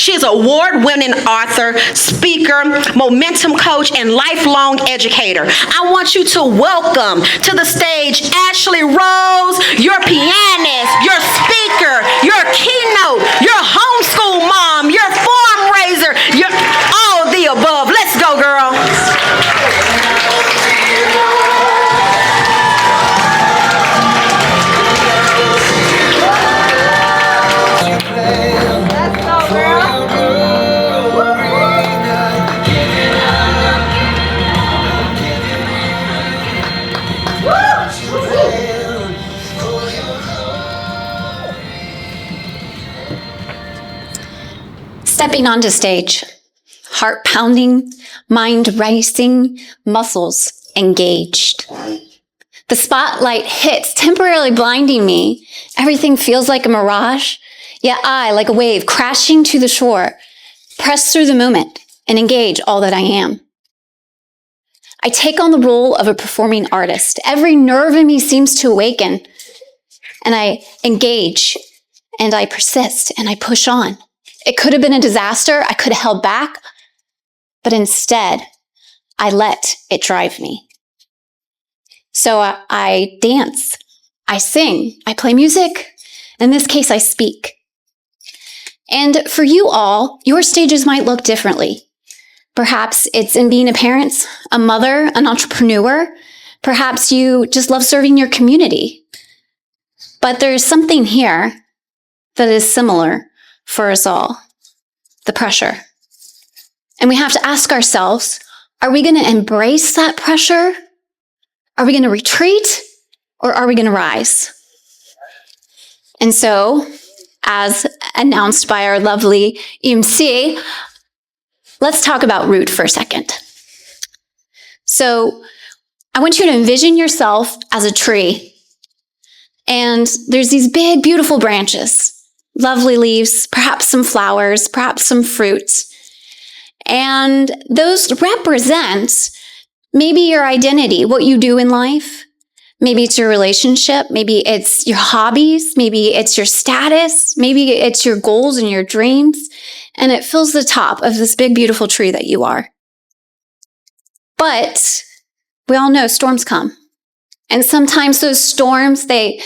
She is an award-winning author, speaker, momentum coach, and lifelong educator. I want you to welcome to the stage Ashley Rose, your pianist, your speaker, your keynote, your homeschool mom, your farm raiser, your all of the above. Let's go, girl. Stepping onto stage, heart pounding, mind racing, muscles engaged. The spotlight hits, temporarily blinding me. Everything feels like a mirage, yet I, like a wave crashing to the shore, press through the moment and engage all that I am. I take on the role of a performing artist. Every nerve in me seems to awaken, and I engage, and I persist, and I push on. It could have been a disaster. I could have held back, but instead, I let it drive me. So I dance, I sing, I play music. In this case, I speak. And for you all, your stages might look differently. Perhaps it's in being a parent, a mother, an entrepreneur. Perhaps you just love serving your community. But there's something here that is similar for us all, the pressure. And we have to ask ourselves, are we going to embrace that pressure? Are we going to retreat? Or are we going to rise? And so, as announced by our lovely MC, let's talk about root for a second. So, I want you to envision yourself as a tree. And there's these big, beautiful branches. Lovely leaves, perhaps some flowers, perhaps some fruits. And those represent maybe your identity, what you do in life. Maybe it's your relationship. Maybe it's your hobbies. Maybe it's your status. Maybe it's your goals and your dreams. And it fills the top of this big, beautiful tree that you are. But we all know storms come. And sometimes those storms, they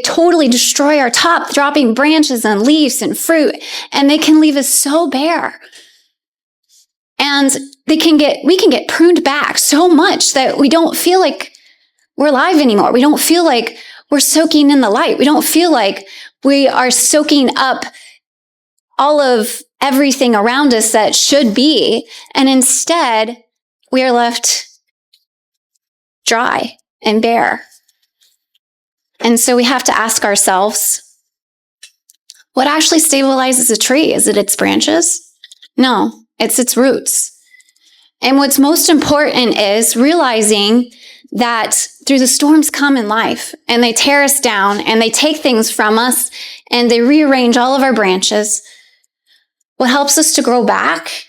totally destroy our top, dropping branches and leaves and fruit, and they can leave us so bare. And we can get pruned back so much that we don't feel like we're alive anymore. We don't feel like we're soaking in the light. We don't feel like we are soaking up all of everything around us that should be. And instead, we are left dry and bare. And so we have to ask ourselves, what actually stabilizes a tree? Is it its branches? No, it's its roots. And what's most important is realizing that through the storms come in life, and they tear us down, and they take things from us, and they rearrange all of our branches. What helps us to grow back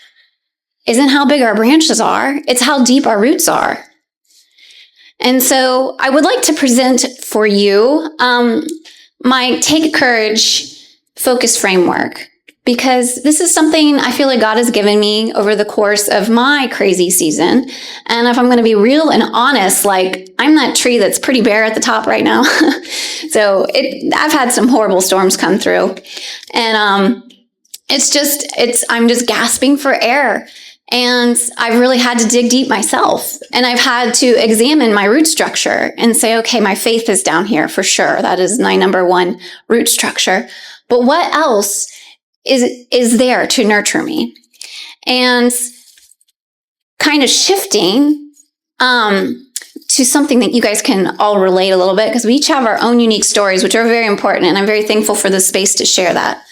isn't how big our branches are, it's how deep our roots are. And so I would like to present for you my Take Courage focus framework, because this is something I feel like God has given me over the course of my crazy season. And if I'm going to be real and honest, like I'm that tree that's pretty bare at the top right now. So I've had some horrible storms come through, and I'm just gasping for air. And I've really had to dig deep myself, and I've had to examine my root structure and say, okay, my faith is down here for sure. That is my number one root structure. But what else is there to nurture me? And kind of shifting to something that you guys can all relate a little bit, because we each have our own unique stories, which are very important, and I'm very thankful for the space to share that.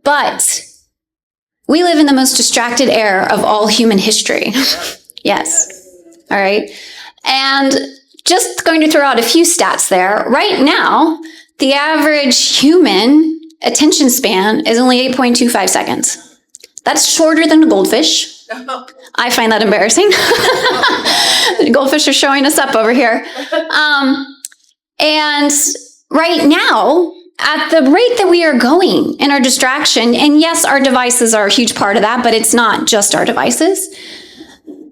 But we live in the most distracted era of all human history. Yes. All right. And just going to throw out a few stats there. Right now, the average human attention span is only 8.25 seconds. That's shorter than a goldfish. I find that embarrassing. The goldfish are showing us up over here. And right now, at the rate that we are going in our distraction, and yes, our devices are a huge part of that, but it's not just our devices.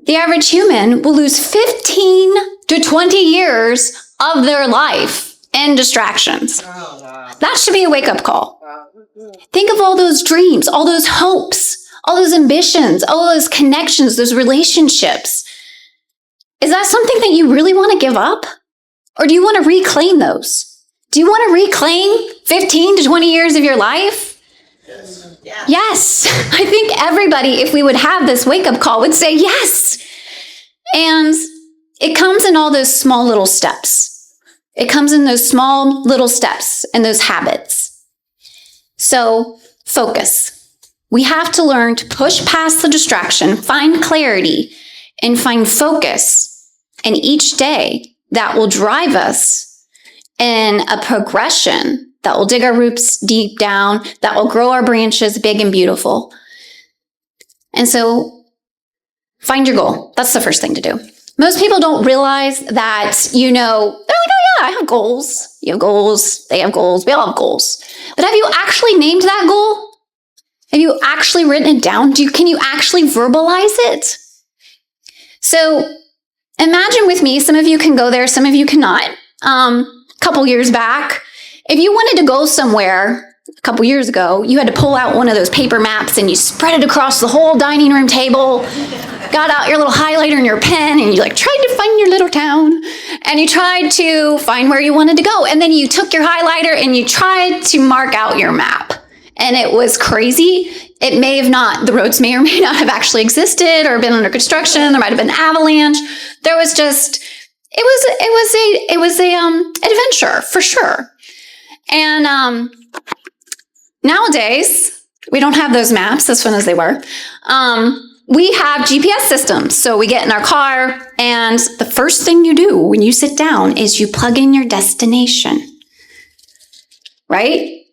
The average human will lose 15 to 20 years of their life in distractions. That should be a wake-up call. Think of all those dreams, all those hopes, all those ambitions, all those connections, those relationships. Is that something that you really want to give up? Or do you want to reclaim those? Do you want to reclaim 15 to 20 years of your life? Yes. I think everybody, if we would have this wake-up call, would say yes. And it comes in all those small little steps. It comes in those small little steps and those habits. So focus. We have to learn to push past the distraction, find clarity, and find focus in each day that will drive us in a progression that will dig our roots deep down, that will grow our branches big and beautiful. And so find your goal. That's the first thing to do. Most people don't realize that, they're like, oh yeah, I have goals. You have goals. They have goals. We all have goals. But have you actually named that goal? Have you actually written it down? Can you actually verbalize it? So imagine with me, some of you can go there, some of you cannot. Couple years back, if you wanted to go somewhere a couple years ago, you had to pull out one of those paper maps and you spread it across the whole dining room table, got out your little highlighter and your pen, and you tried to find your little town, and you tried to find where you wanted to go. And then you took your highlighter and you tried to mark out your map. And it was crazy. The roads may or may not have actually existed or been under construction. There might have been an avalanche. There was just, it was a adventure for sure. And nowadays, we don't have those maps as fun as they were. We have GPS systems. So we get in our car, and the first thing you do when you sit down is you plug in your destination. Right?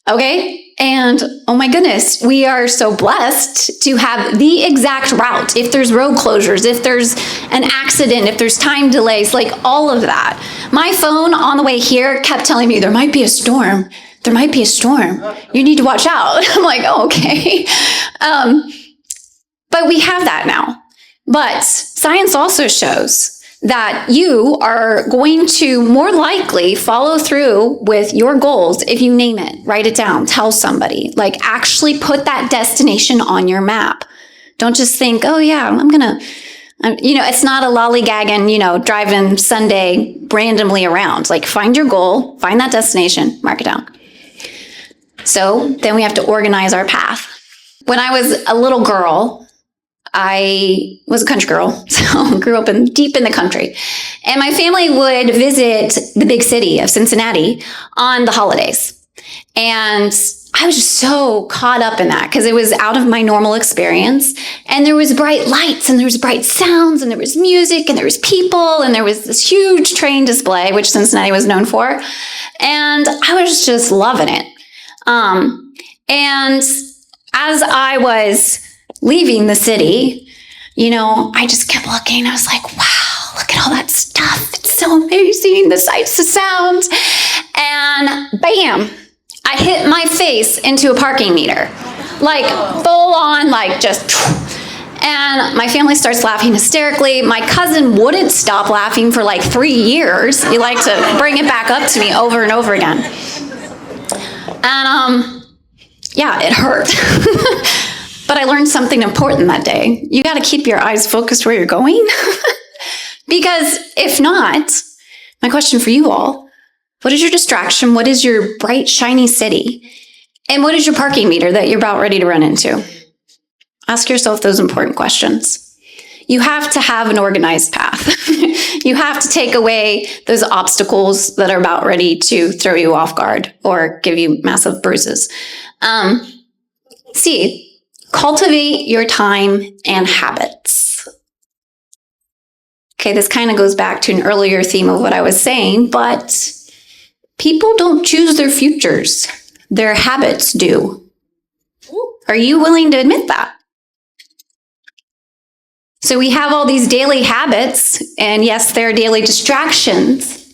Okay? And oh my goodness, we are so blessed to have the exact route. If there's road closures, if there's an accident, if there's time delays, all of that. My phone on the way here kept telling me there might be a storm. There might be a storm. You need to watch out. I'm like, oh, okay. But we have that now. But science also shows that you are going to more likely follow through with your goals if you name it, write it down, tell somebody, actually put that destination on your map. Don't just think, oh yeah, it's not a lollygagging, driving Sunday randomly around. Find your goal, find that destination, mark it down. So then we have to organize our path. When I was a little girl, I was a country girl, so grew up deep in the country. And my family would visit the big city of Cincinnati on the holidays. And I was just so caught up in that because it was out of my normal experience. And there was bright lights, and there was bright sounds, and there was music, and there was people, and there was this huge train display, which Cincinnati was known for. And I was just loving it. And as I was leaving the city, I just kept looking. I was like, wow, look at all that stuff. It's so amazing. The sights, the sounds. And bam, I hit my face into a parking meter. Full on, just. And my family starts laughing hysterically. My cousin wouldn't stop laughing for 3 years. He liked to bring it back up to me over and over again. And yeah, it hurt. But I learned something important that day. You got to keep your eyes focused where you're going. Because if not, my question for you all, what is your distraction? What is your bright, shiny city? And what is your parking meter that you're about ready to run into? Ask yourself those important questions. You have to have an organized path. You have to take away those obstacles that are about ready to throw you off guard or give you massive bruises. Cultivate your time and habits. Okay, this kind of goes back to an earlier theme of what I was saying, but people don't choose their futures. Their habits do. Are you willing to admit that? So we have all these daily habits, and yes, they're daily distractions,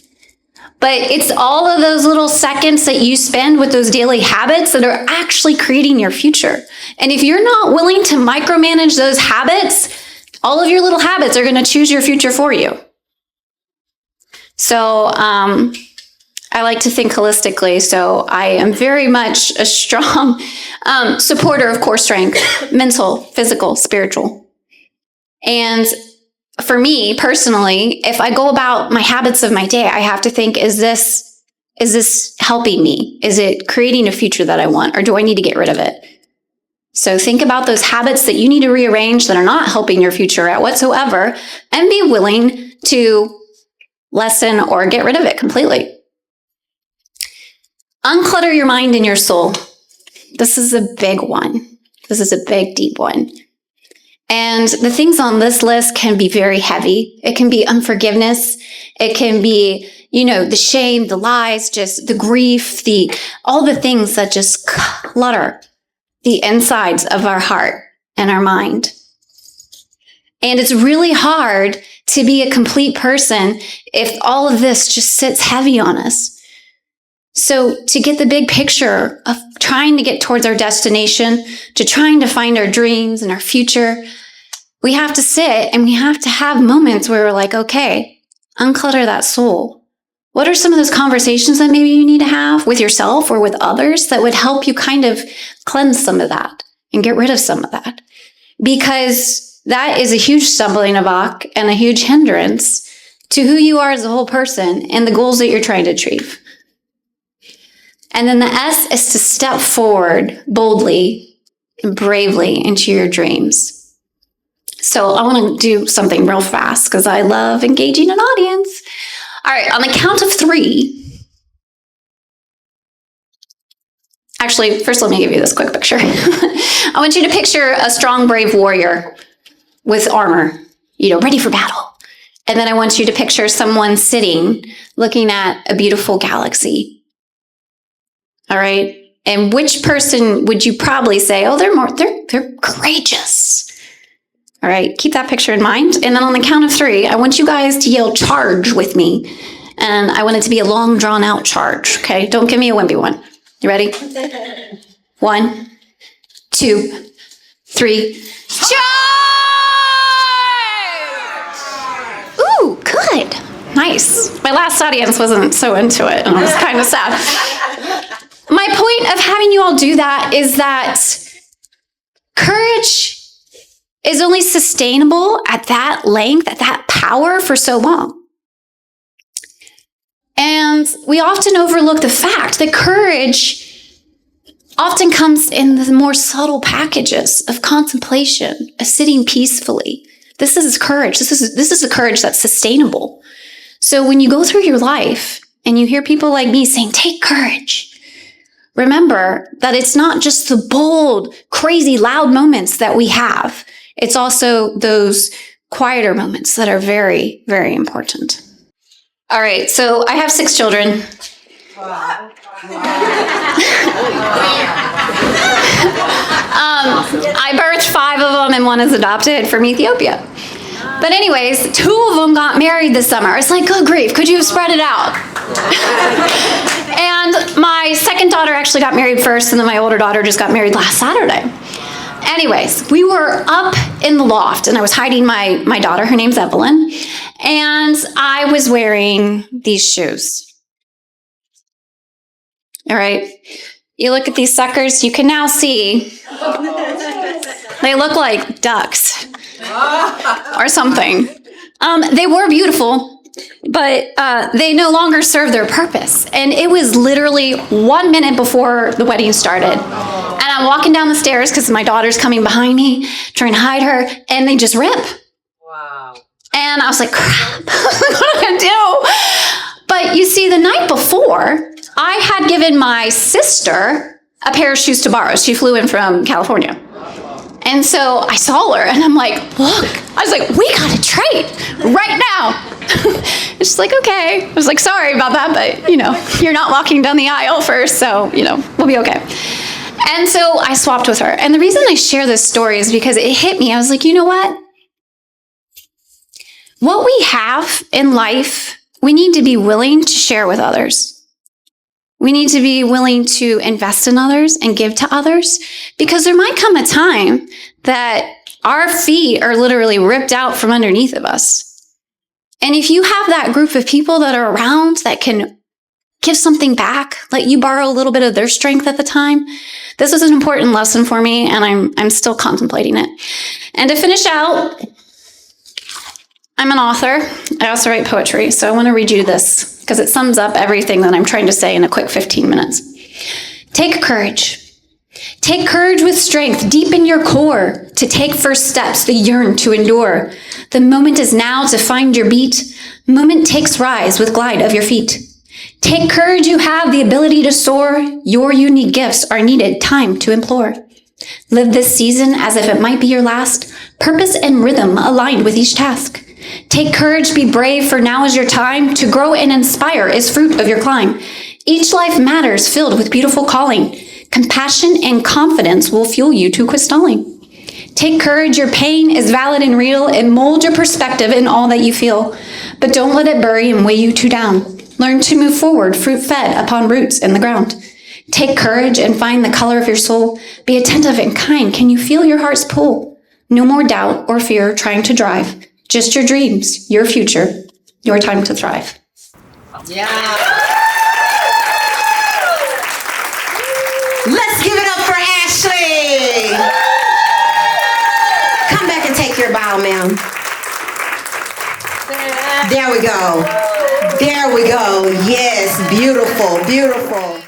But it's all of those little seconds that you spend with those daily habits that are actually creating your future. And if you're not willing to micromanage those habits, all of your little habits are going to choose your future for you. So I like to think holistically. So I am very much a strong supporter of core strength, mental, physical, spiritual. And for me personally, if I go about my habits of my day, I have to think, is this helping me? Is it creating a future that I want, or do I need to get rid of it? So think about those habits that you need to rearrange that are not helping your future at whatsoever, and be willing to lessen or get rid of it completely. Unclutter your mind and your soul. This is a big one. This is a big, deep one. And the things on this list can be very heavy. It can be unforgiveness. It can be, the shame, the lies, just the grief, all the things that just clutter the insides of our heart and our mind. And it's really hard to be a complete person if all of this just sits heavy on us. So to get the big picture of trying to get towards our destination, to trying to find our dreams and our future, we have to sit and we have to have moments where we're like, okay, unclutter that soul. What are some of those conversations that maybe you need to have with yourself or with others that would help you kind of cleanse some of that and get rid of some of that? Because that is a huge stumbling block and a huge hindrance to who you are as a whole person and the goals that you're trying to achieve. And then the S is to step forward boldly and bravely into your dreams. So I want to do something real fast because I love engaging an audience. All right, on the count of 3. Actually, first let me give you this quick picture. I want you to picture a strong, brave warrior with armor, ready for battle. And then I want you to picture someone sitting, looking at a beautiful galaxy. All right. And which person would you probably say, oh, they're courageous. All right. Keep that picture in mind. And then on the count of 3, I want you guys to yell charge with me. And I want it to be a long drawn out charge. Okay. Don't give me a wimpy one. You ready? 1, 2, 3. Charge! Ooh, good. Nice. My last audience wasn't so into it, and I was kind of sad. My point of having you all do that is that courage is only sustainable at that length, at that power for so long. And we often overlook the fact that courage often comes in the more subtle packages of contemplation, of sitting peacefully. This is courage. This is a courage that's sustainable. So when you go through your life and you hear people like me saying, take courage, remember that it's not just the bold, crazy, loud moments that we have. It's also those quieter moments that are very, very important. All right, so I have 6 children. I birthed 5 of them and 1 is adopted from Ethiopia. But anyways, 2 of them got married this summer. It's like, good grief, could you have spread it out? And my second daughter actually got married first, and then my older daughter just got married last Saturday. Anyways, we were up in the loft, and I was hiding my daughter. Her name's Evelyn. And I was wearing these shoes. All right. You look at these suckers, you can now see they look like ducks or something. They were beautiful, but they no longer serve their purpose. And it was literally 1 minute before the wedding started. And I'm walking down the stairs because my daughter's coming behind me, trying to hide her, and they just rip. Wow. And I was like, crap, what am I do? But you see, the night before, I had given my sister a pair of shoes to borrow. She flew in from California. And so I saw her and I'm like, look, I was like, we got to trade right now. It's like, okay. I was like, sorry about that, but you're not walking down the aisle first. So, we'll be okay. And so I swapped with her. And the reason I share this story is because it hit me. I was like, you know what? What we have in life we need to be willing to share with others. We need to be willing to invest in others and give to others, because there might come a time that our feet are literally ripped out from underneath of us. And if you have that group of people that are around that can give something back, let you borrow a little bit of their strength at the time, this is an important lesson for me, and I'm still contemplating it. And to finish out, I'm an author. I also write poetry, so I want to read you this because it sums up everything that I'm trying to say in a quick 15 minutes. Take courage. Take courage with strength deep in your core to take first steps that yearn to endure. The moment is now to find your beat. Moment takes rise with glide of your feet. Take courage, you have the ability to soar. Your unique gifts are needed, time to implore. Live this season as if it might be your last. Purpose and rhythm aligned with each task. Take courage, be brave, for now is your time. To grow and inspire is fruit of your climb. Each life matters, filled with beautiful calling. Compassion and confidence will fuel you to quit stalling. Take courage, your pain is valid and real, and mold your perspective in all that you feel. But don't let it bury and weigh you too down. Learn to move forward, fruit fed upon roots in the ground. Take courage and find the color of your soul. Be attentive and kind. Can you feel your heart's pull? No more doubt or fear trying to drive. Just your dreams, your future, your time to thrive. Yeah. Let's give it up for Ashley. Come back and take your bow, ma'am. There we go. There we go. Yes, beautiful, beautiful.